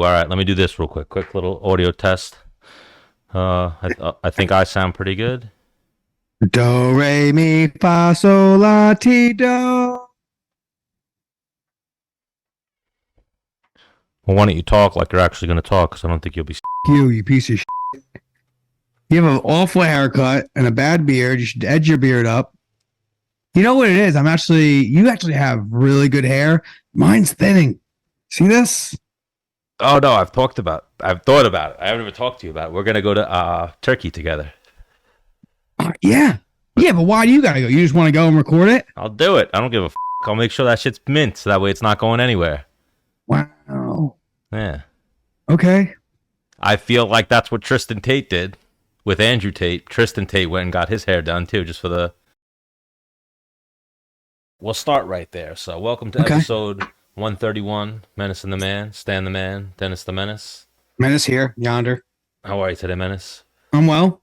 All right, let me do this real quick. Quick little audio test. I think I sound pretty good. Do, re, mi, fa, sol, la, ti, do. Well, why don't you talk like you're actually going to talk? Because I don't think you'll be. You piece of shit. You have an awful haircut and a bad beard. You should edge your beard up. You know what it is? You actually have really good hair. Mine's thinning. See this? Oh no, I've thought about it. I haven't even talked to you about it. We're gonna go to Turkey together. Yeah. Yeah, but why do you gotta go? You just want to go and record it? I'll do it. I don't give a. I'll make sure that shit's mint, so that way it's not going anywhere. Wow. Yeah. Okay. I feel like that's what Tristan Tate did with Andrew Tate. Tristan Tate went and got his hair done too, just for the. We'll start right there. So, welcome to episode 131. Menace and the Man, Stan the Man, Dennis the Menace. Menace here, yonder. How are you today, Menace? I'm well.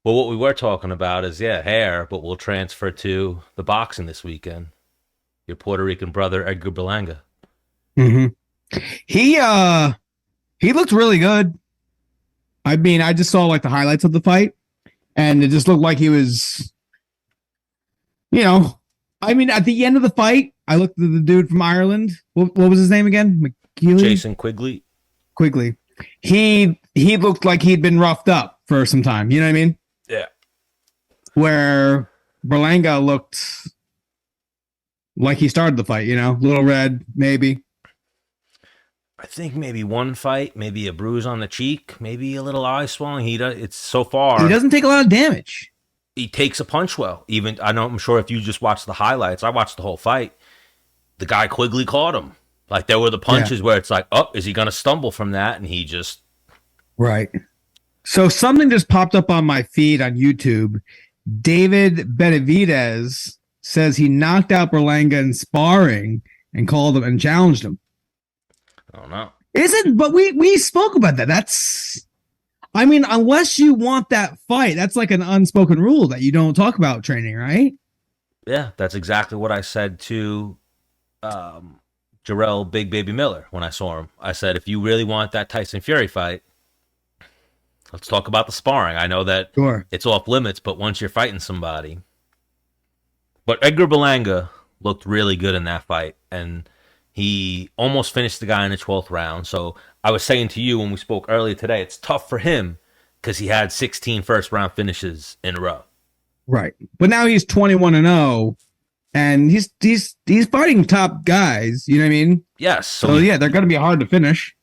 Well, what we were talking about is, hair, but we'll transfer to the boxing this weekend. Your Puerto Rican brother, Edgar Berlanga. Mm-hmm. He looked really good. I mean, I just saw like the highlights of the fight, and it just looked like he was, I mean, at the end of the fight, I looked at the dude from Ireland. What was his name again? McKeely? Jason Quigley. Quigley. He looked like he'd been roughed up for some time. You know what I mean? Yeah. Where Berlanga looked like he started the fight, little red, maybe. I think maybe one fight, maybe a bruise on the cheek, maybe a little eye swelling. It's so far. He doesn't take a lot of damage. He takes a punch well. Even I'm sure if you just watched the highlights, I watched the whole fight. The guy Quigley caught him. Like there were the punches where it's like, oh, is he going to stumble from that? And he just. Right. So something just popped up on my feed on YouTube. David Benavidez says he knocked out Berlanga in sparring and called him and challenged him. I don't know. But we spoke about that. That's, I mean, unless you want that fight, that's like an unspoken rule that you don't talk about training, right? Yeah, that's exactly what I said to Jarrell Big Baby Miller when I saw him. I said, if you really want that Tyson Fury fight, let's talk about the sparring. I know that It's off limits, but once you're fighting somebody. But Edgar Berlanga looked really good in that fight, and he almost finished the guy in the 12th round. So I was saying to you when we spoke earlier today, it's tough for him because he had 16 first-round finishes in a row. Right. But now he's 21-0, and he's fighting top guys. You know what I mean? Yes. So they're going to be hard to finish.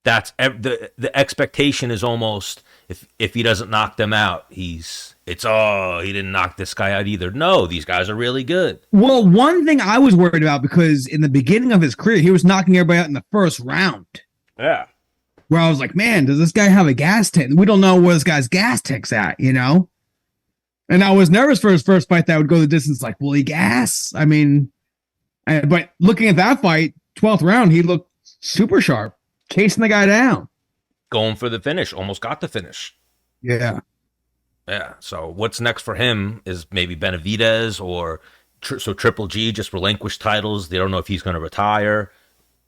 That's the expectation is almost if he doesn't knock them out, he didn't knock this guy out either. No, these guys are really good. Well, one thing I was worried about, because in the beginning of his career, he was knocking everybody out in the first round. Yeah. Where I was like, man, does this guy have a gas tank? We don't know where this guy's gas tank's at, And I was nervous for his first fight that would go the distance. Like, will he gas? I mean, but looking at that fight, 12th round, he looked super sharp, chasing the guy down. Going for the finish, almost got the finish. Yeah. Yeah, so what's next for him is maybe Benavidez or so Triple G just relinquished titles. They don't know if he's going to retire.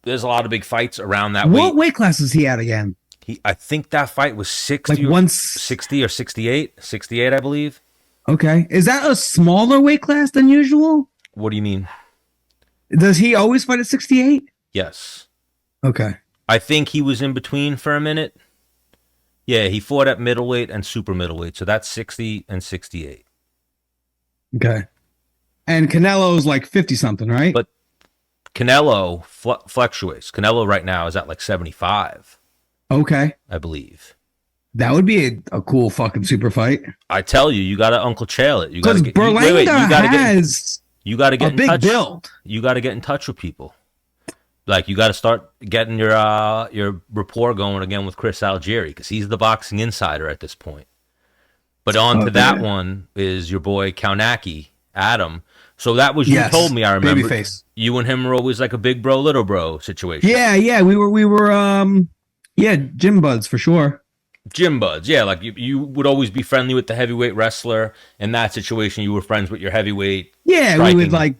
There's a lot of big fights around that What weight class is he at again? I think that fight was 60 or 68. 68, I believe. Okay. Is that a smaller weight class than usual? What do you mean? Does he always fight at 68? Yes. Okay. I think he was in between for a minute. Yeah, he fought at middleweight and super middleweight, so that's 60 and 68. Okay. And Canelo's like 50-something, right? But Canelo fluctuates. Canelo right now is at like 75. Okay. I believe. That would be a cool fucking super fight. I tell you, you got to Uncle Chael it. Because Berlanga has a big build. You got to get in touch with people. Like, you got to start getting your rapport going again with Chris Algieri, because he's the boxing insider at this point. But on to that one is your boy Kownacki, Adam. So that was, you told me, I remember. Babyface. You and him were always like a big bro, little bro situation. Yeah. We were gym buds for sure. Gym buds, yeah. Like you would always be friendly with the heavyweight wrestler. In that situation, you were friends with your heavyweight. Yeah, striking. We would like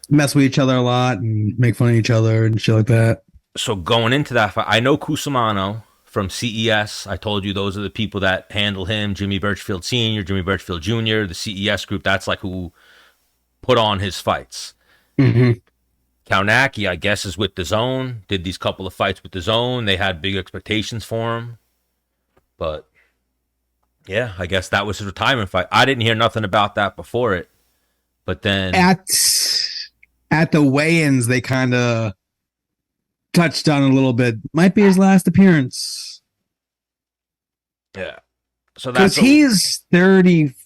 mess with each other a lot and make fun of each other and shit like that. So going into that fight, I know Cusamano from CES. I told you those are the people that handle him. Jimmy Birchfield Sr., Jimmy Birchfield Jr., the CES group. That's like who put on his fights. Mm-hmm. Kownacki, I guess, is with the Zone. Did these couple of fights with the Zone. They had big expectations for him. But, yeah, I guess that was his retirement fight. I didn't hear nothing about that before it. But then... At the weigh-ins, they kind of touched on a little bit. Might be his last appearance. Yeah. So that's... Because he's 35?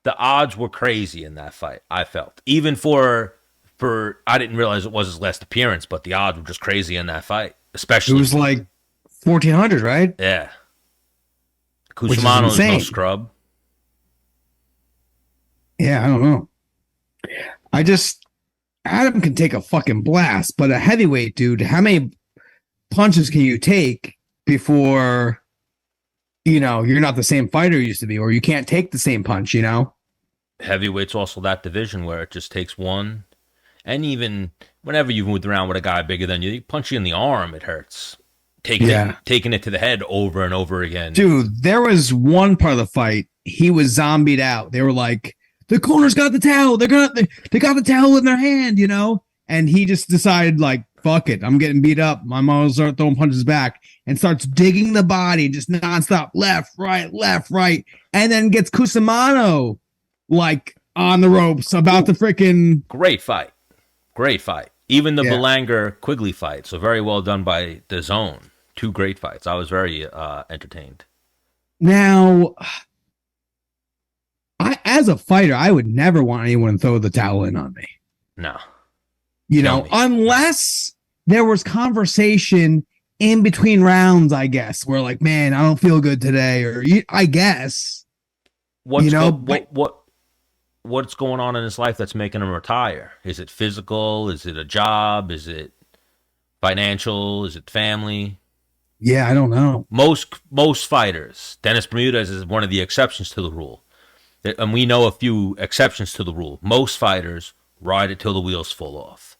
The odds were crazy in that fight, I felt. Even for I didn't realize it was his last appearance, but the odds were just crazy in that fight. Especially... It was like 1,400, right? Yeah. Cusamano's no scrub. Yeah, I don't know. Adam can take a fucking blast, but a heavyweight, dude, how many punches can you take before, you're not the same fighter you used to be, or you can't take the same punch, Heavyweight's also that division where it just takes one. And even whenever you've moved around with a guy bigger than you punch you in the arm, it hurts. Taking it to the head over and over again. Dude, there was one part of the fight, he was zombied out. They were like, the corner's got the towel. They got the towel in their hand, And he just decided, like, fuck it. I'm getting beat up. My mom will start throwing punches back and starts digging the body just nonstop. Left, right. And then gets Cusamano, like, on the ropes about the freaking... Great fight. Even the Berlanga Quigley fight. So very well done by the Zone. 2 great fights. I was very entertained. Now... as a fighter, I would never want anyone to throw the towel in on me. No. Unless there was conversation in between rounds, I guess, where like, man, I don't feel good today, or I guess. What's going on in his life that's making him retire? Is it physical? Is it a job? Is it financial? Is it family? Yeah, I don't know. Most fighters, Dennis Bermudez is one of the exceptions to the rule. And we know a few exceptions to the rule. Most fighters ride it till the wheels fall off.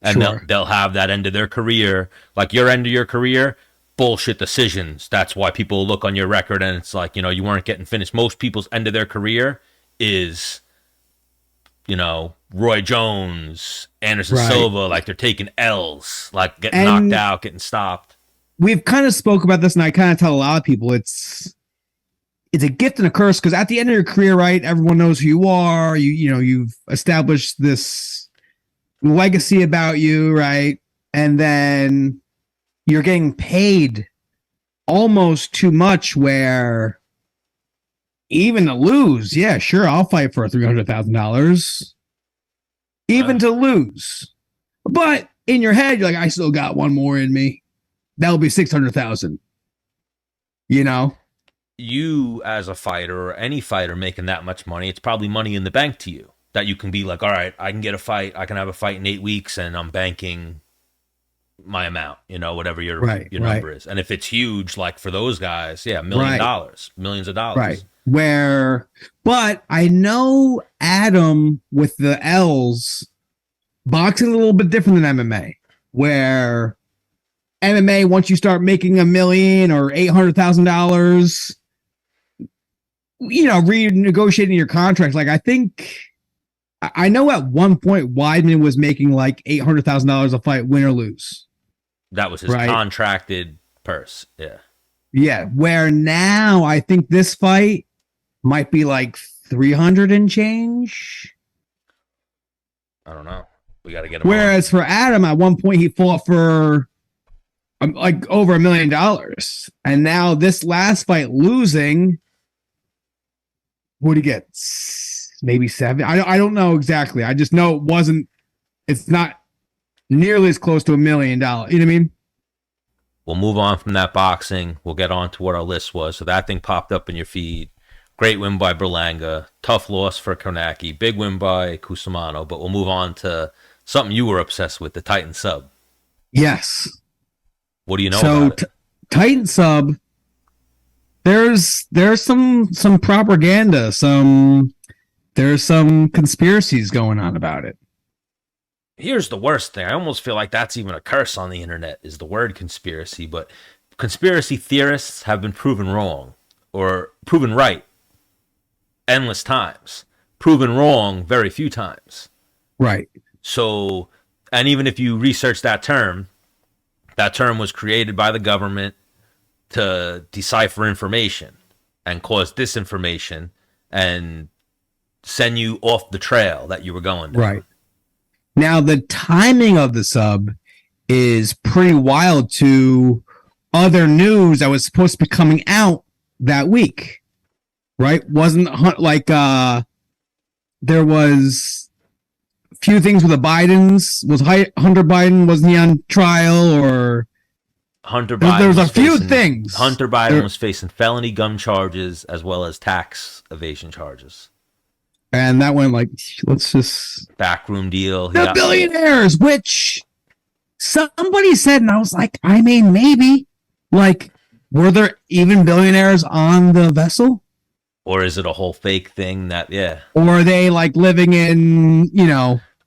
And they'll have that end of their career. Like your end of your career, bullshit decisions. That's why people look on your record and it's like, you weren't getting finished. Most people's end of their career is, Roy Jones, Anderson Silva, like they're taking L's, like getting knocked out, getting stopped. We've kind of spoke about this, and I kind of tell a lot of people it's a gift and a curse, because at the end of your career, right, everyone knows who you are. You've established this legacy about you, right? And then you're getting paid almost too much, where even to lose, yeah, sure, I'll fight for $300,000. Even to lose. But in your head, you're like, I still got one more in me. That'll be $600,000. You as a fighter or any fighter making that much money, it's probably money in the bank to you that you can be like, all right, I can get a fight. I can have a fight in 8 weeks and I'm banking my amount, whatever your number is. And if it's huge, like for those guys, yeah, millions of dollars. Right. But I know Adam with the L's, boxing a little bit different than MMA, where MMA, once you start making $1 million or $800,000, renegotiating your contract. Like, I know at one point Weidman was making like $800,000 a fight, win or lose. That was his contracted purse. Yeah. Yeah. Where now I think this fight might be like 300 and change. I don't know. We got to get him. Whereas for Adam, at one point he fought for like over $1 million. And now this last fight losing, what did he get? Maybe 7. I don't know exactly. I just know it's not nearly as close to $1 million. You know what I mean? We'll move on from that boxing. We'll get on to what our list was. So that thing popped up in your feed. Great win by Berlanga. Tough loss for Kownacki. Big win by Cusamano. But we'll move on to something you were obsessed with, the Titan Sub. Yes. What do you know about it? Titan Sub, there's some propaganda, there's some conspiracies going on about it. here's the worst thing. I almost feel like that's even a curse on the internet, is the word conspiracy. But conspiracy theorists have been proven wrong or proven right endless times. Proven wrong very few times. Right. So, and even if you research that term was created by the government to decipher information and cause disinformation and send you off the trail that you were going down. Right. Now, the timing of the sub is pretty wild to other news that was supposed to be coming out that week. Right? Wasn't like there was a few things with the Bidens. Was Hunter Biden, wasn't he on trial? Or Hunter Biden, there was a few things. Hunter Biden was facing felony gun charges as well as tax evasion charges. And that went like, let's just... backroom deal. The billionaires, which somebody said, and I was like, I mean, maybe. Like, were there even billionaires on the vessel? Or is it a whole fake thing that, yeah. Or are they like living in,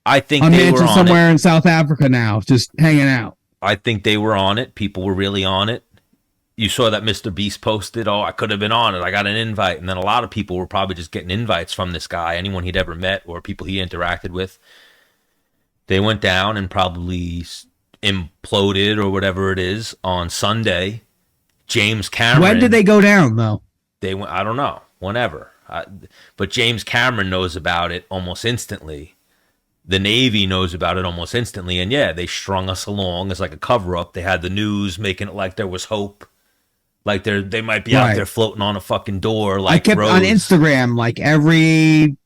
I think a they were mansion on somewhere in South Africa now, just hanging out? I think they were on it. People were really on it. You saw that Mr. Beast posted, I could have been on it. I got an invite. And then a lot of people were probably just getting invites from this guy, anyone he'd ever met or people he interacted with. They went down and probably imploded or whatever it is on Sunday. James Cameron. When did they go down, though? They went, I don't know, whenever. But James Cameron knows about it almost instantly. The Navy knows about it almost instantly. And yeah, they strung us along as like a cover-up. They had the news making it like there was hope. Like they might be out there floating on a fucking door. Like I kept Rose. On Instagram, like every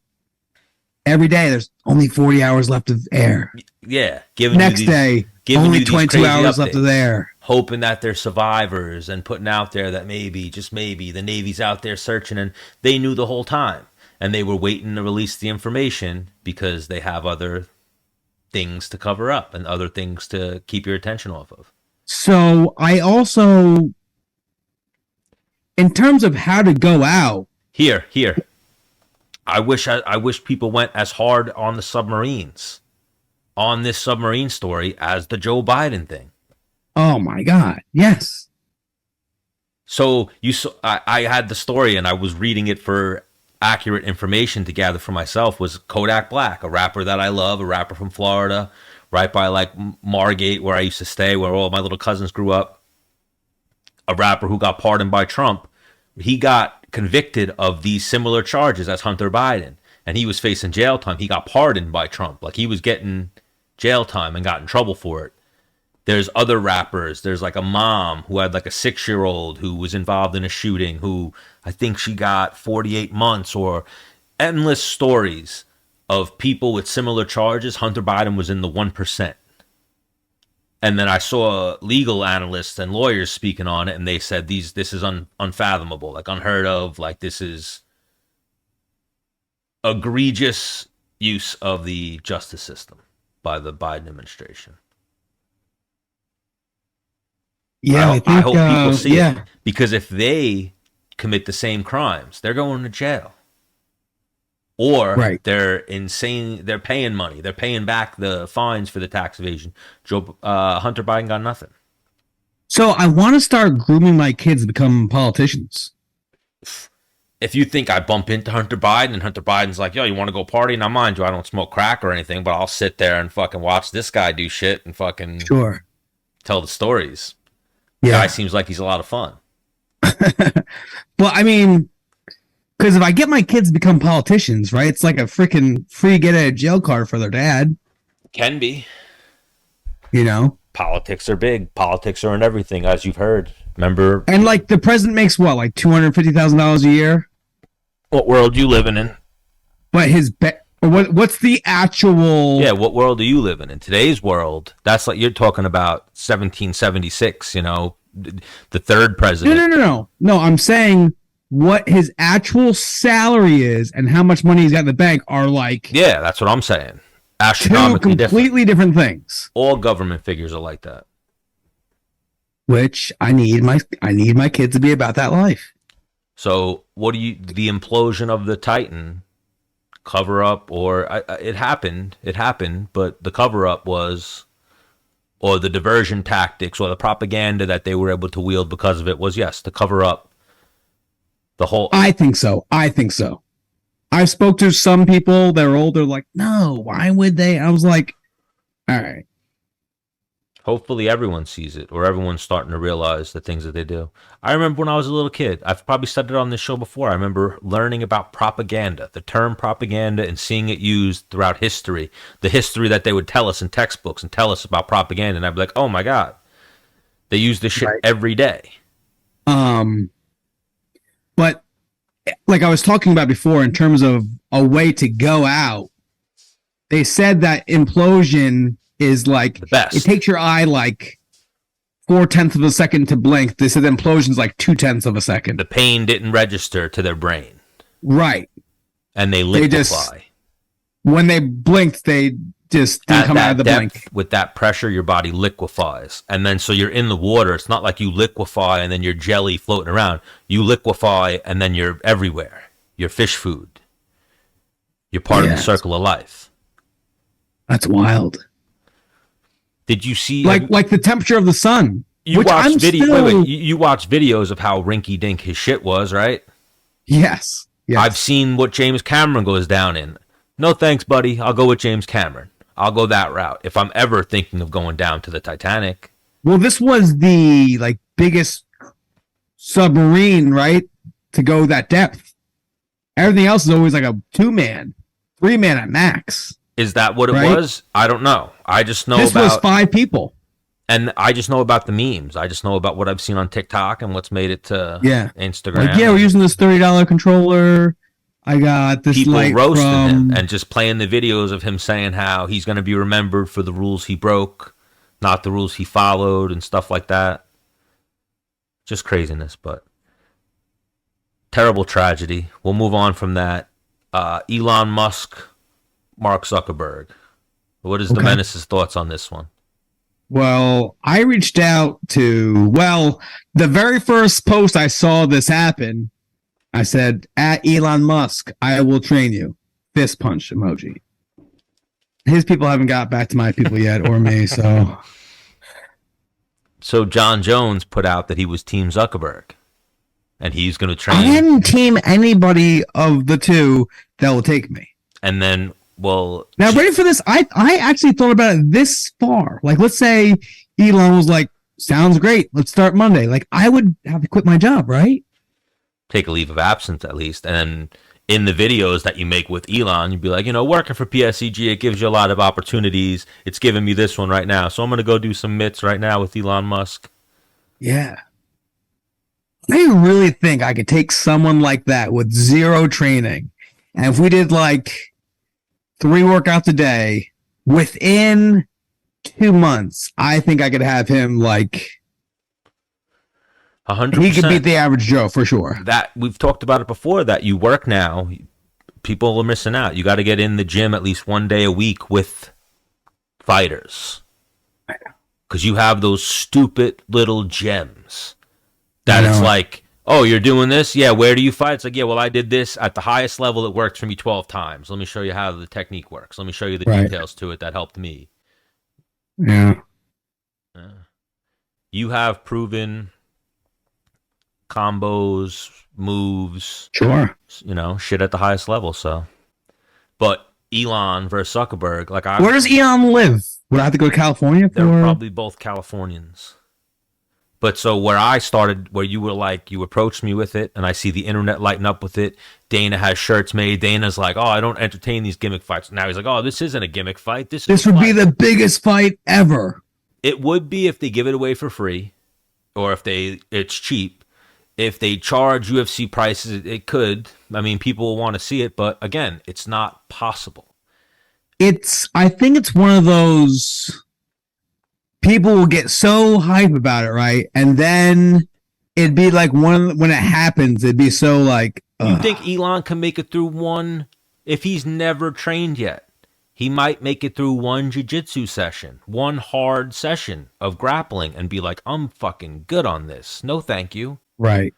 day, there's only 40 hours left of air. Yeah. Next day, only 22 hours left of air. Hoping that they're survivors and putting out there that maybe, just maybe, the Navy's out there searching, and they knew the whole time. And they were waiting to release the information because they have other things to cover up and other things to keep your attention off of. So I also, in terms of how to go out. Here. I wish people went as hard on the submarines, on this submarine story, as the Joe Biden thing. Oh my God! Yes. So I had the story and I was reading it for accurate information to gather for myself. Was Kodak Black, a rapper that I love, a rapper from Florida, right by like Margate, where I used to stay, where all my little cousins grew up. A rapper who got pardoned by Trump. He got convicted of these similar charges as Hunter Biden, and he was facing jail time. He got pardoned by Trump. Like, he was getting jail time and got in trouble for it. There's other rappers. There's like a mom who had like a 6-year-old who was involved in a shooting, who I think she got 48 months, or endless stories of people with similar charges. Hunter Biden was in the 1%. And then I saw legal analysts and lawyers speaking on it, and they said this is unfathomable, like unheard of, like this is egregious use of the justice system by the Biden administration. Yeah, I hope people see it, because if they commit the same crimes, they're going to jail. Or they're insane. They're paying money. They're paying back the fines for the tax evasion. Hunter Biden got nothing. So I want to start grooming my kids to become politicians. If you think I bump into Hunter Biden and Hunter Biden's like, yo, you want to go party? Now, mind you, I don't smoke crack or anything, but I'll sit there and fucking watch this guy do shit and fucking tell the stories. Yeah. The guy seems like he's a lot of fun. Well, I mean, because if I get my kids to become politicians, right, it's like a freaking free get out of jail card for their dad. Can be. You know? Politics are big. Politics are in everything, as you've heard. Remember? And like the president makes what, like $250,000 a year? What world you living in? But what's the actual... Yeah, what world are you living in? Today's world, that's like you're talking about 1776, you know, the third president. No, I'm saying what his actual salary is and how much money he's got in the bank are like... Yeah, that's what I'm saying. Astronomically two completely different things. All government figures are like that. Which I need my kids to be about that life. So the implosion of the Titan cover up, or it happened, but the cover up was, or the diversion tactics, or the propaganda that they were able to wield because of it was, yes, to cover up the whole. I think so. I spoke to some people that are older, like, no, why would they? I was like, all right. Hopefully everyone sees it, or everyone's starting to realize the things that they do. I remember when I was a little kid, I've probably said it on this show before, I remember learning about propaganda, the term propaganda, and seeing it used throughout history, the history that they would tell us in textbooks and tell us about propaganda, and I'd be like, oh my God, they use this shit every day. But like I was talking about before, in terms of a way to go out, they said that implosion is like, the best. It takes your eye like 0.4 of a second to blink. They said implosion's like 0.2 of a second. The pain didn't register to their brain. Right. And they liquefy. When they blinked, they just didn't come out of the blink. With that pressure, your body liquefies. And then so you're in the water. It's not like you liquefy and then you're jelly floating around. You liquefy and then you're everywhere. You're fish food. You're part of the circle of life. That's wild. Did you see like the temperature of the sun? You watched you watched videos of how rinky dink his shit was, right? Yes. I've seen what James Cameron goes down in. No thanks, buddy. I'll go with James Cameron. I'll go that route if I'm ever thinking of going down to the Titanic. Well, this was the biggest submarine, right? To go that depth. Everything else is always like a 2-man, 3-man at max. Is that what it was? I don't know. I just know this was 5 people. And I just know about the memes. I just know about what I've seen on TikTok and what's made it to Instagram. We're using this $30 controller. I got this people roasting him and just playing the videos of him saying how he's going to be remembered for the rules he broke, not the rules he followed, and stuff like that. Just craziness, but terrible tragedy. We'll move on from that. Elon Musk, Mark Zuckerberg. What is the Menace's thoughts on this one? Well, I reached out to, the very first post I saw this happen, I said, at Elon Musk, I will train you. Fist punch emoji. His people haven't got back to my people yet, or me, so. So John Jones put out that he was Team Zuckerberg, and he's going to train. I didn't team anybody of the two that will take me. And then, now ready for this? I actually thought about it this far. Like, let's say Elon was like, sounds great. Let's start Monday. Like, I would have to quit my job, right? Take a leave of absence at least. And then in the videos that you make with Elon, you'd be like, working for PSEG, it gives you a lot of opportunities. It's giving me this one right now. So I'm going to go do some mitts right now with Elon Musk. Yeah. I really think I could take someone like that with zero training. And if we did 3 workouts a day within 2 months, I think I could have him 100%. He could beat the average Joe for sure. That we've talked about it before, that you work now, people are missing out. You got to get in the gym at least 1 day a week with fighters. Because you have those stupid little gems that it's like, oh, you're doing this? Yeah, where do you fight? It's like, yeah, well, I did this at the highest level. It worked for me 12 times. Let me show you how the technique works. Let me show you the details to it that helped me. Yeah. You have proven combos, moves. Sure. Shit at the highest level, so. But Elon versus Zuckerberg, where does Elon live? Would I have to go to California for? They're probably both Californians. But so where I started, where you were you approached me with it, and I see the internet lighting up with it. Dana has shirts made. Dana's like, oh, I don't entertain these gimmick fights. Now he's like, oh, this isn't a gimmick fight. This would be the biggest fight ever. It would be if they give it away for free, or if it's cheap. If they charge UFC prices, it could. I mean, people will want to see it, but again, it's not possible. I think it's one of those. People will get so hype about it, right? And then it'd be when it happens, it'd be so You think Elon can make it through one? If he's never trained yet, he might make it through one jiu-jitsu session, one hard session of grappling, and be like, I'm fucking good on this. No, thank you. Right.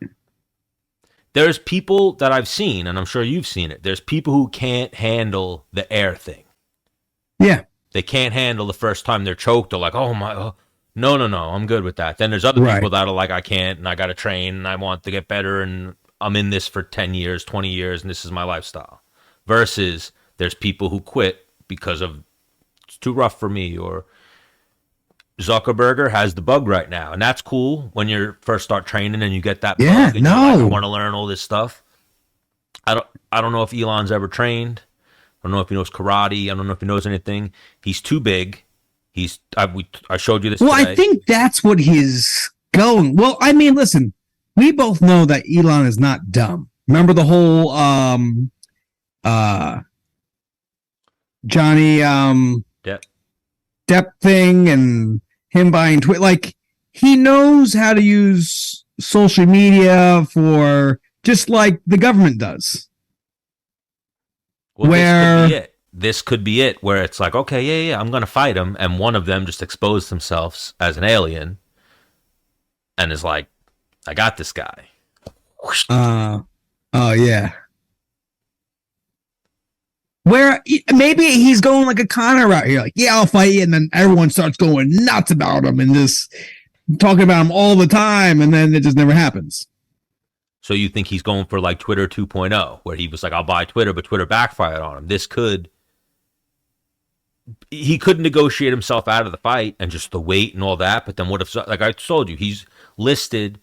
There's people that I've seen, and I'm sure you've seen it. There's people who can't handle the air thing. Yeah. They can't handle the first time they're choked. They're like, oh my, no, I'm good with that. Then there's other people that are like, I can't, and I got to train, and I want to get better, and I'm in this for 10 years, 20 years, and this is my lifestyle. Versus there's people who quit because of, it's too rough for me, or Zuckerberg has the bug right now. And that's cool when you first start training and you get that bug. And you're like, I want to learn all this stuff. I don't know if Elon's ever trained. I don't know if he knows karate. I don't know if he knows anything. He's too big. I showed you this today. I think that's what he's going. Well, I mean, listen, we both know that Elon is not dumb. Remember the whole Johnny Depp thing and him buying Twitter? Like, he knows how to use social media for just like the government does. Well, this could be it, where it's like, okay, yeah, I'm going to fight him. And one of them just exposed themselves as an alien and is like, I got this guy. Oh, yeah. Where maybe he's going like a Connor route here. Like, yeah, I'll fight you. And then everyone starts going nuts about him and just talking about him all the time. And then it just never happens. So you think he's going for like Twitter 2.0, where he was like, I'll buy Twitter, but Twitter backfired on him. He could negotiate himself out of the fight and just the weight and all that. But then what if, like I told you, he's listed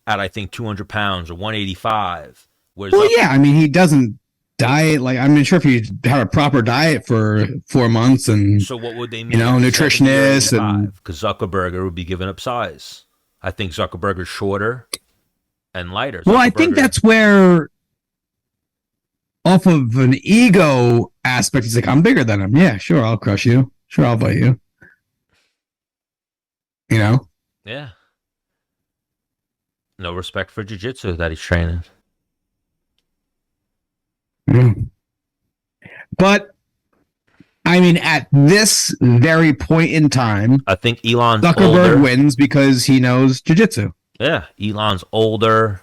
at, I think, 200 pounds or 185. Well, yeah, I mean, he doesn't diet. Like, I'm not sure if he had a proper diet for 4 months. And so what would they mean? Nutritionist. Because Zuckerberg would be giving up size. I think Zuckerberg is shorter and lighter. Well, I think that's where, off of an ego aspect, he's like, I'm bigger than him. Yeah, sure, I'll crush you. Sure, I'll fight you. You know? Yeah. No respect for jiu-jitsu that he's training. Mm. But, I mean, at this very point in time, I think Zuckerberg older. Wins because he knows jiu-jitsu. Yeah, Elon's older.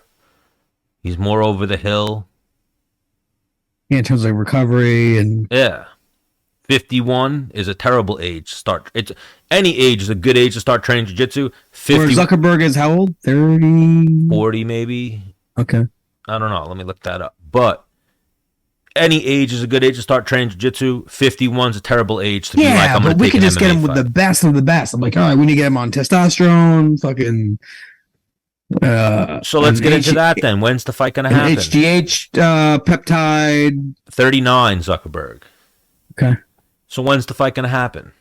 He's more over the hill. Yeah, in terms of recovery and 51 is a terrible age to start. It's any age is a good age to start training jiu-jitsu. 50. Where Zuckerberg is how old? 30, 40 maybe. Okay. I don't know. Let me look that up. But any age is a good age to start training jiu-jitsu. 51's a terrible age to be like, I'm going to take an MMA fight. But we could just get him with the best of the best. I'm like, all right, we need to get him on testosterone, fucking. So let's get into that then. When's the fight going to happen? HGH peptide. 39 Zuckerberg. Okay. So when's the fight going to happen?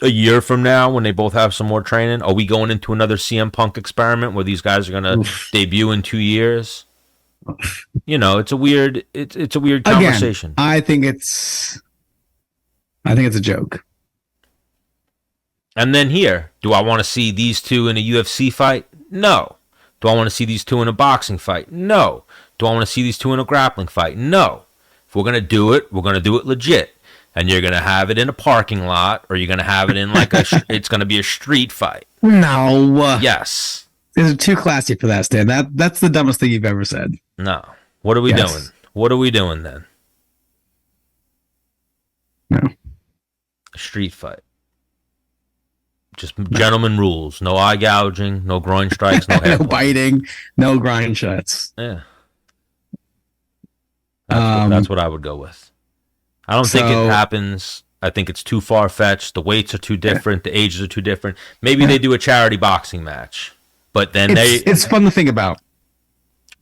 A year from now when they both have some more training? Are we going into another CM Punk experiment where these guys are going to debut in 2 years? You know, it's a weird conversation. Again, I think it's a joke. And then here, do I want to see these two in a UFC fight? No. Do I want to see these two in a boxing fight? No. Do I want to see these two in a grappling fight? No. If we're going to do it, we're going to do it legit. And you're going to have it in a parking lot, or you're going to have it in like it's going to be a street fight. No. Yes. This is too classy for that, Stan. That's the dumbest thing you've ever said. No. What are we doing? What are we doing then? No. A street fight. Just gentleman rules. No eye gouging, no groin strikes, no head no biting, no grind shots. Yeah. That's what I would go with. I don't think it happens. I think it's too far-fetched. The weights are too different. The ages are too different. Maybe they do a charity boxing match. But then it's fun to think about.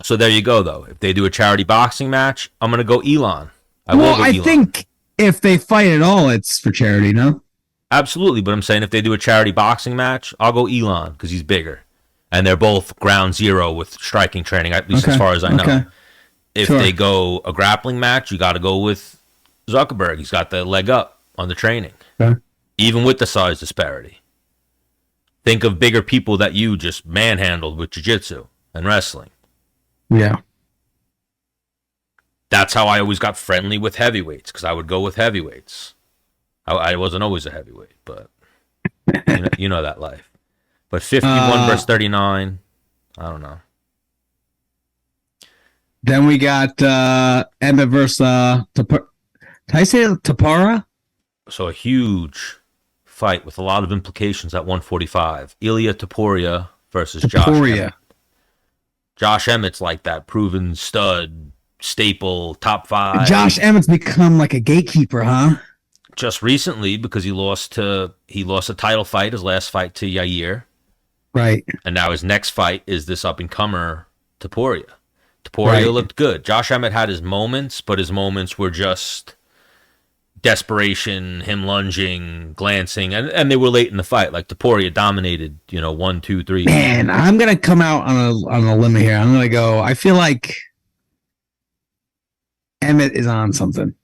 So there you go, though. If they do a charity boxing match, I'm going to go Elon. I think if they fight at all, it's for charity, no? Absolutely, but I'm saying if they do a charity boxing match, I'll go Elon because he's bigger. And they're both ground zero with striking training, at least as far as I know. Okay. If they go a grappling match, you got to go with Zuckerberg. He's got the leg up on the training, even with the size disparity. Think of bigger people that you just manhandled with jiu-jitsu and wrestling. Yeah. That's how I always got friendly with heavyweights, because I would go with heavyweights. I wasn't always a heavyweight, but you know that life. But 51 versus 39, I don't know. Then we got Emmett versus did I say Topuria? So a huge fight with a lot of implications at 145. Ilia Topuria versus Josh Emmett. Josh Emmett's like that proven stud, staple, top 5. Josh Emmett's become like a gatekeeper, huh? Just recently, because he lost a title fight, his last fight to Yair. Right. And now his next fight is this up-and-comer Topuria. Topuria looked good. Josh Emmett had his moments, but his moments were just desperation, him lunging, glancing, and they were late in the fight. Like Topuria dominated, 1, 2, 3. Man, I'm gonna come out on a limb here. I'm gonna go. I feel like Emmett is on something.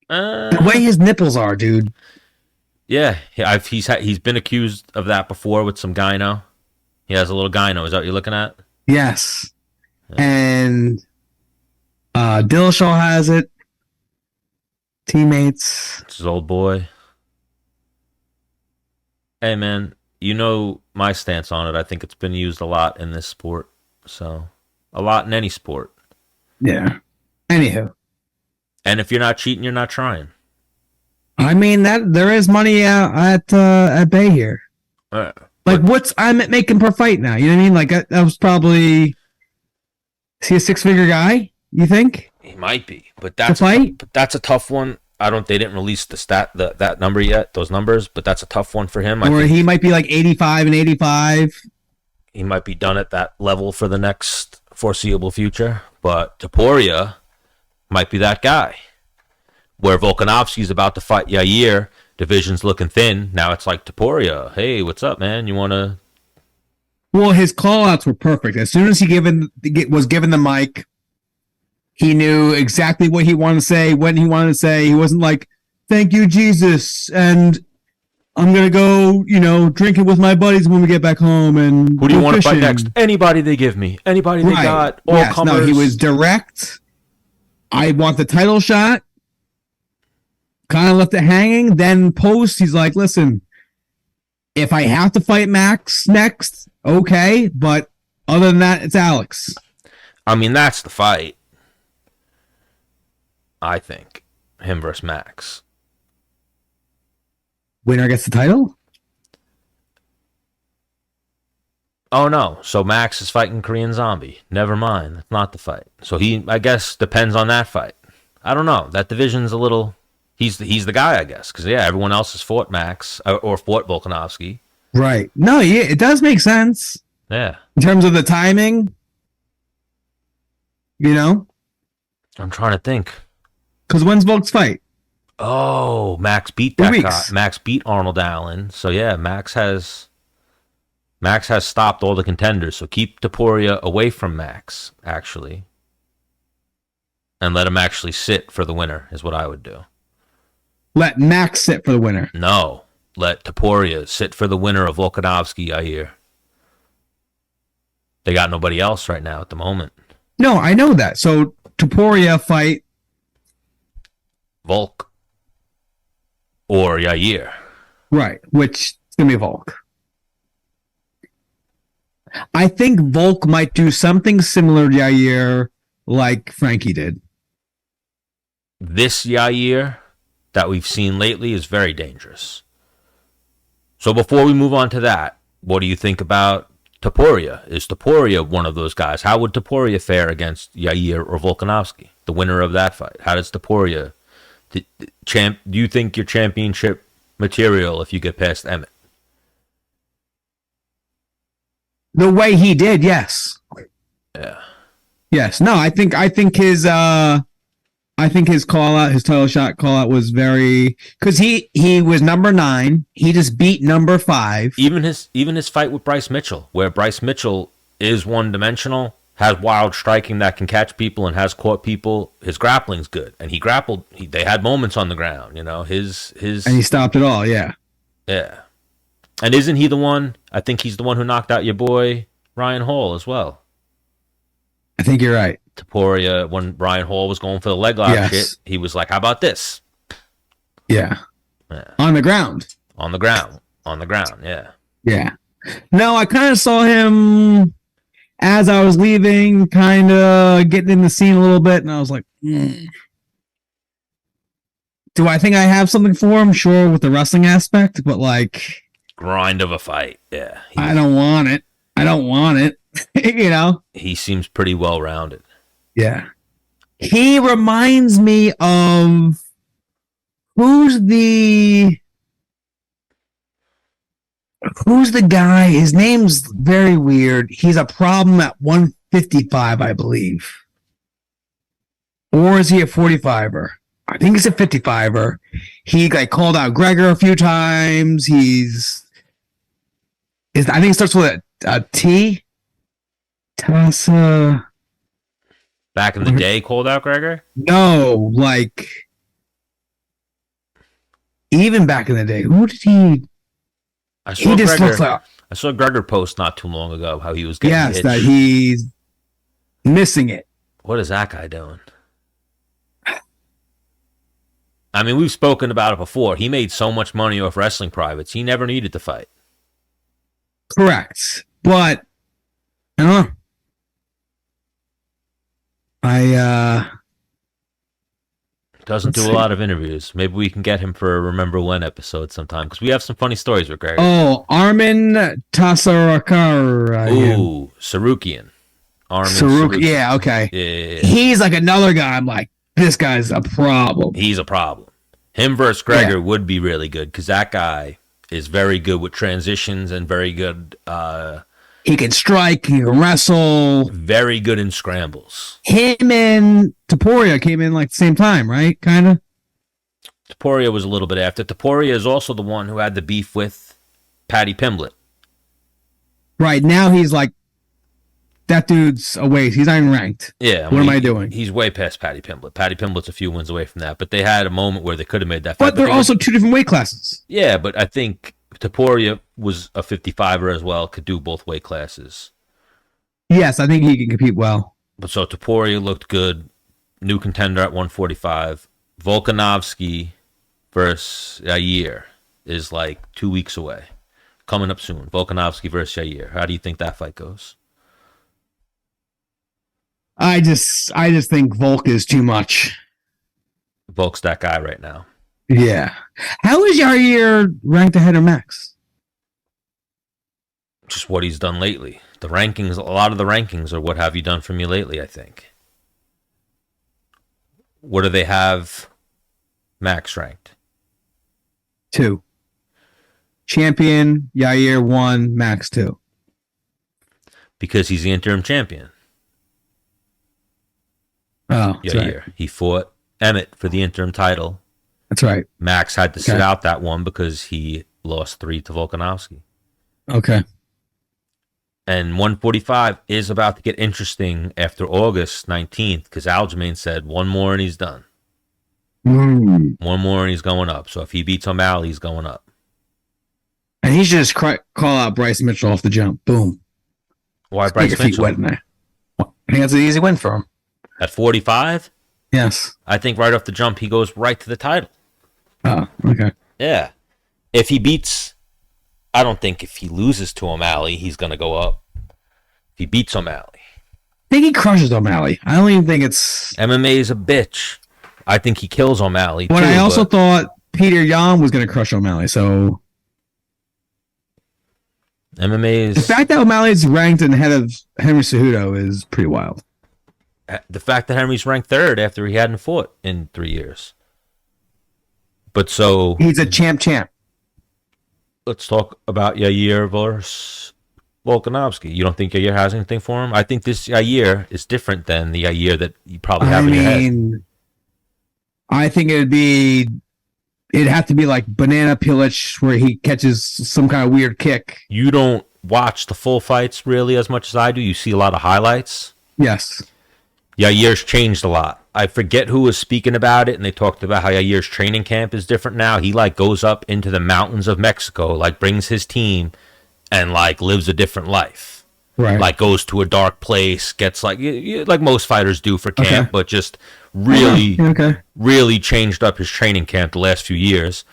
The way his nipples are, dude. Yeah, he's been accused of that before with some gyno. He has a little gyno. Is that what you're looking at? Yes. Yeah. And Dillashaw has it. Teammates. It's his old boy. Hey, man, my stance on it. I think it's been used a lot in this sport. So, a lot in any sport. Yeah. Anywho. And if you're not cheating, you're not trying. I mean, that there is money at bay here. Like, what's Emmett making per fight now? You know what I mean? Like, that was probably... Is he a 6-figure guy, you think? He might be, but that's a tough one. They didn't release that number yet, those numbers, but that's a tough one for him. Or he might be like 85 and 85. He might be done at that level for the next foreseeable future, but Topuria might be that guy. Where Volkanovski's about to fight Yair, division's looking thin. Now it's like Topuria. Hey, what's up, man? You want to... Well, his call-outs were perfect. As soon as he was given the mic, he knew exactly what he wanted to say, when he wanted to say. He wasn't like, thank you, Jesus, and I'm going to go, drinking with my buddies when we get back home. And who do you want to fight next? Anybody they give me. Anybody they got. All comers. No, he was direct. I want the title shot. Kind of left it hanging. Then post, he's like, listen, if I have to fight Max next, okay. But other than that, it's Alex. I mean, that's the fight. I think. Him versus Max. Winner gets the title? Oh, no. So Max is fighting Korean Zombie. Never mind. That's not the fight. So he, I guess, depends on that fight. I don't know. That division's a little... He's the guy, I guess. Because, yeah, everyone else has fought Max or fought Volkanovski. Right. No, yeah, it does make sense. Yeah. In terms of the timing, I'm trying to think. Because when's Volk's fight? Oh, Max beat that guy. Max beat Arnold Allen. So, yeah, Max has stopped all the contenders. So keep Topuria away from Max, actually. And let him actually sit for the winner is what I would do. Let Max sit for the winner. No. Let Topuria sit for the winner of Volkanovski, Yair. They got nobody else right now at the moment. No, I know that. So Topuria fight Volk or Yair. Right, which is going to be Volk. I think Volk might do something similar to Yair like Frankie did. This Yair that we've seen lately is very dangerous. So before we move on to that, what do you think about Topuria? Is Topuria one of those guys? How would Topuria fare against Yair or Volkanovski, the winner of that fight? How does Topuria... Do you think you're championship material if you get past Emmett? The way he did, yes. Yeah. Yes. No, I think his call out, his title shot call out was very, because he was number 9. He just beat number 5. Even his fight with Bryce Mitchell, where Bryce Mitchell is one dimensional, has wild striking that can catch people and has caught people. His grappling's good, and he grappled. They had moments on the ground, His and he stopped it all. Yeah. And isn't he the one? I think he's the one who knocked out your boy Ryan Hall as well. I think you're right. Topuria, when Ryan Hall was going for the leg lock shit, he was like, "How about this?" Yeah. On the ground. On the ground. Yeah. Yeah. No, I kind of saw him as I was leaving, kind of getting in the scene a little bit, and I was like, do I think I have something for him? Sure, with the wrestling aspect, but like grind of a fight. Yeah. I don't want it. You know? He seems pretty well rounded. Yeah. He reminds me of who's the guy? His name's very weird. He's a problem at 155, I believe. Or is he a 45er? I think he's a 55er. He like called out Gregor a few times. I think it starts with a T. Tasa. Back in the day, called out Gregor? No, like even back in the day. Who did he? I saw Gregor post not too long ago how he was getting itched. That he's missing it. What is that guy doing? I mean, we've spoken about it before. He made so much money off wrestling privates. He never needed to fight. Correct. But I don't know. Doesn't do a lot of interviews. Maybe we can get him for a Remember When episode sometime, because we have some funny stories with Gregor. Oh, Arman Tsarukyan. Ooh, Tsarukyan. Tsarukyan. Yeah, okay. Yeah. He's like another guy. I'm like, this guy's a problem. He's a problem. Him versus Gregor would be really good, because that guy is very good with transitions and very good. He can strike. He can wrestle. Very good in scrambles. Him and Topuria came in like the same time, right? Kind of. Topuria was a little bit after. Topuria is also the one who had the beef with Paddy Pimblett. Right now, he's like, that dude's away. He's not even ranked. Yeah. What am I doing? He's way past Paddy Pimblett. Paddy Pimblett's a few wins away from that, but they had a moment where they could have made that fight. But they're also two different weight classes. Yeah, but I think Topuria was a 55er as well, could do both weight classes. Yes, I think he can compete well. But so Topuria looked good. New contender at 145. Volkanovski versus Yair is like 2 weeks away. Coming up soon. Volkanovski versus Yair. How do you think that fight goes? I just think Volk is too much. Volk's that guy right now. Yeah. How is Yair ranked ahead of Max? Just what he's done lately. The rankings, a lot of the rankings are what have you done for me lately, I think. What do they have Max ranked? 2. Champion, Yair 1, Max 2. Because he's the interim champion. Oh, Yair. Right. He fought Emmett for the interim title. That's right. Max had to sit out that one because he lost 3 to Volkanovski. Okay. And 145 is about to get interesting after August 19th, because Aljamain said 1 more and he's done. 1 more and he's going up. So if he beats O'Malley, he's going up. And he should just call out Bryce Mitchell off the jump. Boom. Why Bryce Mitchell? Wet in there. I think that's an easy win for him. At 45? Yes. I think right off the jump, he goes right to the title. Oh, okay. Yeah. If he beats, I don't think if he loses to O'Malley, he's going to go up. If he beats O'Malley. I think he crushes O'Malley. I don't even think it's... MMA is a bitch. I think he kills O'Malley, but I also thought Peter Yan was going to crush O'Malley, so... MMA is... The fact that O'Malley's ranked ahead of Henry Cejudo is pretty wild. The fact that Henry's ranked 3rd after he hadn't fought in 3 years. But so... He's a champ. Let's talk about Yair versus Volkanovski. You don't think Yair has anything for him? I think this Yair is different than the Yair that you probably have in your head. I think it'd have to be like Banana Pilic, where he catches some kind of weird kick. You don't watch the full fights really as much as I do. You see a lot of highlights. Yes. Yair's changed a lot. I forget who was speaking about it, and they talked about how Yair's training camp is different now. He like goes up into the mountains of Mexico, like brings his team, and like lives a different life. Right. Like goes to a dark place, gets like most fighters do for camp, but just really changed up his training camp the last few years.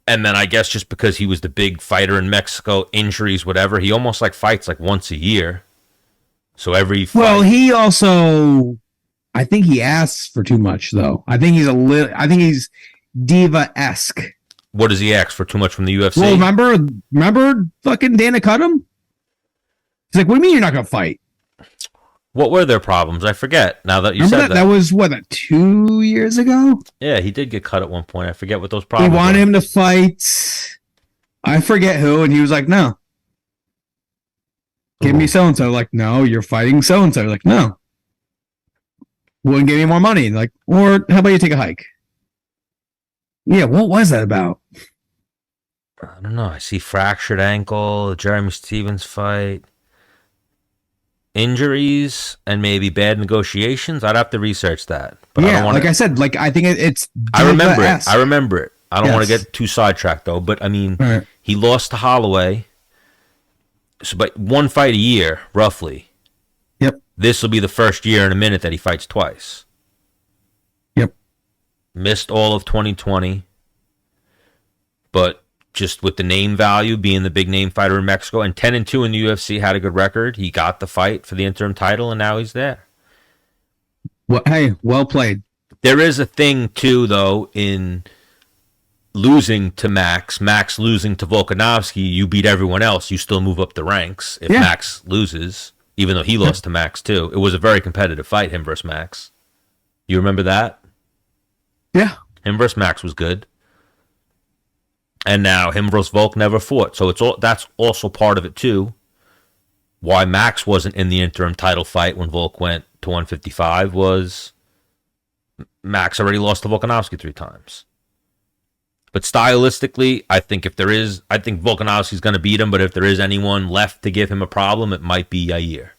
And then I guess just because he was the big fighter in Mexico, injuries, whatever, he almost like fights like once a year. So every fight... Well, he also, I think he asks for too much, though. I think he's diva-esque. What does he ask for? Too much from the UFC? Well, remember fucking Dana cut him? He's like, what do you mean you're not going to fight? What were their problems? I forget. Now that you said that. That was, 2 years ago? Yeah, he did get cut at one point. I forget what those problems were. He wanted him to fight, I forget who, and he was like, no. Give me so-and-so. Like, no, you're fighting so-and-so. Like, no. Wouldn't give me more money. Like, or how about you take a hike? Yeah, what was that about? I don't know. I see fractured ankle, Jeremy Stevens fight, injuries, and maybe bad negotiations. I'd have to research that. But yeah, I said, I think it's... I remember it. I don't want to get too sidetracked, though. But, I mean, right. He lost to Holloway. So, but one fight a year, roughly. Yep. This will be the first year in a minute that he fights twice. Yep. Missed all of 2020. But just with the name value, being the big name fighter in Mexico, and 10-2 in the UFC, had a good record. He got the fight for the interim title, and now he's there. Well, hey, well played. There is a thing, too, though, in... losing to Max losing to Volkanovski, you beat everyone else, you still move up the ranks. If Max loses, even though he lost to Max too, it was a very competitive fight, him versus Max. You remember that? Yeah. Him versus Max was good. And now him versus Volk never fought. So that's also part of it too. Why Max wasn't in the interim title fight when Volk went to 155 was Max already lost to Volkanovski 3 times. But stylistically, I think Volkanovski's going to beat him, but if there is anyone left to give him a problem, it might be Yair.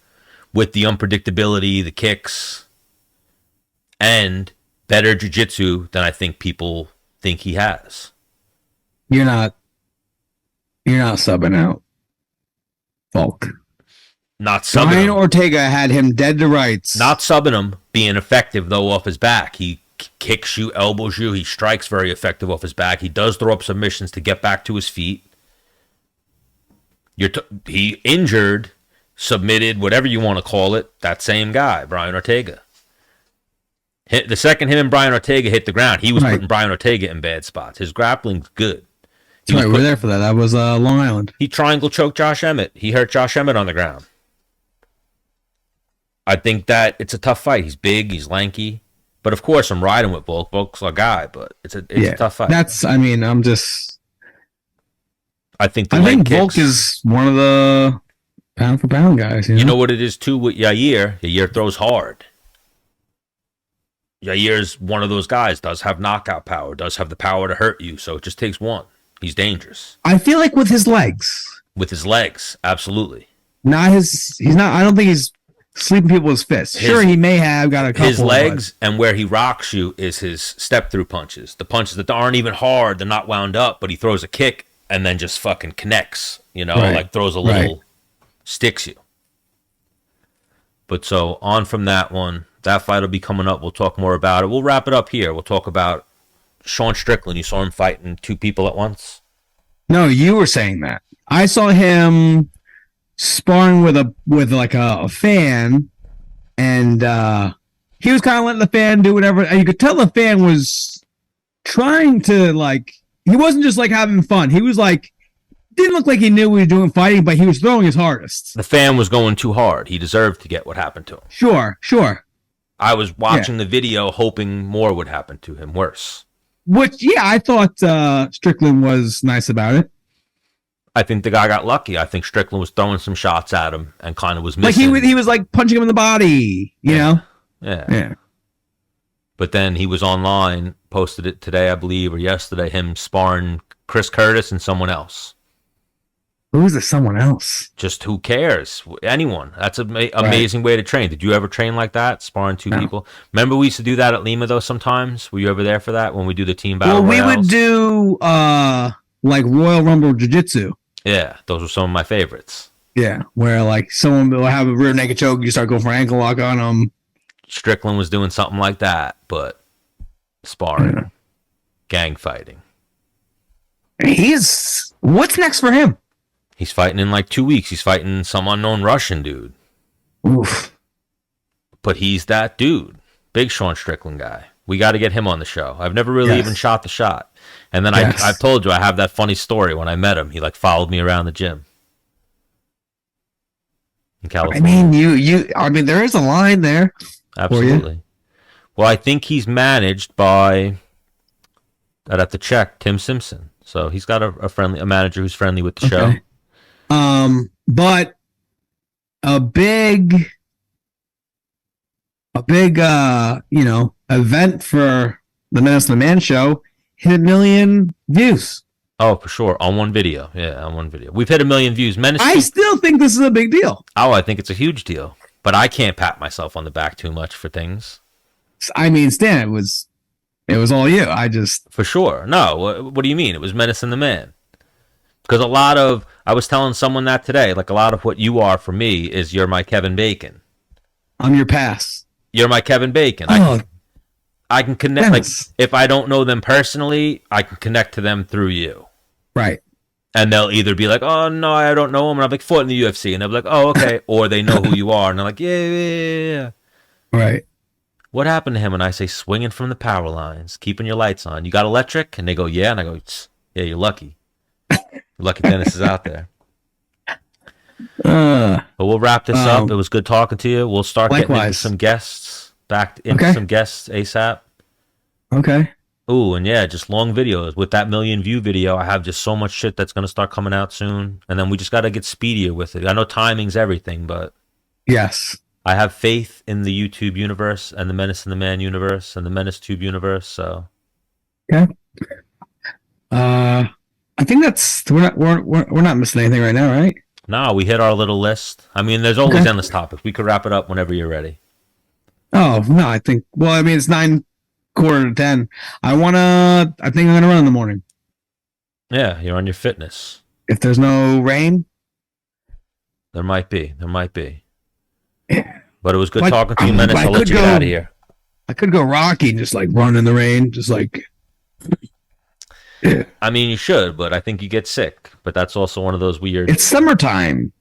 With the unpredictability, the kicks, and better jiu-jitsu than I think people think he has. You're not subbing out Volk. Not subbing Brian him. Ortega had him dead to rights. Not subbing him, being effective, though, off his back. He kicks you, elbows you. He strikes very effective off his back. He does throw up submissions to get back to his feet. He injured, submitted, whatever you want to call it, that same guy, Brian Ortega. The second him and Brian Ortega hit the ground, he was putting Brian Ortega in bad spots. His grappling's good. Right, we're there for that. That was Long Island. He triangle choked Josh Emmett. He hurt Josh Emmett on the ground. I think that it's a tough fight. He's big, he's lanky. But of course, I'm riding with Volk. Volk's a guy, but it's a tough fight. I think kicks, Volk is one of the pound for pound guys. You know what it is too with Yair? Yair throws hard. Yair's one of those guys. Does have knockout power. Does have the power to hurt you. So it just takes one. He's dangerous. I feel like with his legs. With his legs, absolutely. He's not. I don't think he's sleeping people with his fists. Sure, he may have got a couple. His legs and where he rocks you is his step-through punches. The punches that aren't even hard, they're not wound up, but he throws a kick and then just fucking connects, like throws a little, sticks you. But so on from that one, that fight will be coming up. We'll talk more about it. We'll wrap it up here. We'll talk about Sean Strickland. You saw him fighting 2 people at once? No, you were saying that. I saw him sparring with a fan, and he was kind of letting the fan do whatever, and you could tell the fan was trying to he wasn't just having fun. He was didn't look like he knew what he was doing fighting, but he was throwing his hardest. The fan was going too hard. He deserved to get what happened to him. Sure. I was watching the video hoping more would happen to him, worse. Which, I thought Strickland was nice about it. I think the guy got lucky. I think Strickland was throwing some shots at him and kind of was missing. He was punching him in the body, you know? Yeah. But then he was online, posted it today, I believe, or yesterday, him sparring Chris Curtis and someone else. Who's the someone else? Just who cares? Anyone. That's an amazing way to train. Did you ever train like that, sparring 2 people? Remember we used to do that at Lima, though, sometimes? Were you ever there for that when we do the team battle royals? We would do, Royal Rumble Jiu-Jitsu. Yeah, those were some of my favorites. Yeah, where, someone will have a rear naked choke, you start going for ankle lock on them. Strickland was doing something like that, but sparring, gang fighting. What's next for him? He's fighting in 2 weeks. He's fighting some unknown Russian dude. Oof. But he's that dude. Big Sean Strickland guy. We got to get him on the show. I've never really even shot the shot. And then I've told you I have that funny story. When I met him, he like followed me around the gym in California. I mean, there is a line there. Absolutely. Well, I think he's managed by, I'd have to check, Tim Simpson. So he's got a manager who's friendly with the show. But a big event for the Menace and the Man show hit 1 million views. Oh, for sure. On one video. Yeah, on one video. We've hit 1 million views. I still think this is a big deal. Oh, I think it's a huge deal. But I can't pat myself on the back too much for things. I mean, Stan, it was all you. For sure. No, what do you mean? It was Menace and the Man. Because I was telling someone that today, like a lot of what you are for me is you're my Kevin Bacon. I'm your pass. You're my Kevin Bacon. I can connect. Like, if I don't know them personally, I can connect to them through you. Right. And they'll either be like, oh, no, I don't know him. And I'm like, fought in the UFC. And they'll be like, oh, okay. Or they know who you are. And they're like, yeah. Right. What happened to him? And I say, swinging from the power lines, keeping your lights on. You got electric? And they go, yeah. And I go, yeah, you're lucky. Lucky Dennis is out there. But we'll wrap this up. It was good talking to you. We'll start getting into some guests. Some guests ASAP. Okay. Ooh, and yeah, just long videos. With that 1 million view video, I have just so much shit that's going to start coming out soon. And then we just got to get speedier with it. I know timing's everything, but... Yes. I have faith in the YouTube universe and the Menace and the Man universe and the Menace Tube universe, so... Okay. I think that's... We're not missing anything right now, right? No, we hit our little list. I mean, there's always endless topics. We could wrap it up whenever you're ready. Oh, no, I think... Well, I mean, it's 9:45. I think I'm going to run in the morning. Yeah, you're on your fitness. If there's no rain? There might be. Yeah. But it was good talking to you, Menace. I'll let you get out of here. I could go Rocky and just, like, run in the rain. Just, like... I mean, you should, but I think you get sick. But that's also one of those weird... It's summertime.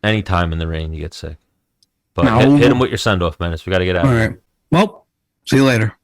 Anytime in the rain, you get sick. But hit him with your send-off, Menace. We got to get out. All right. Well, see you later.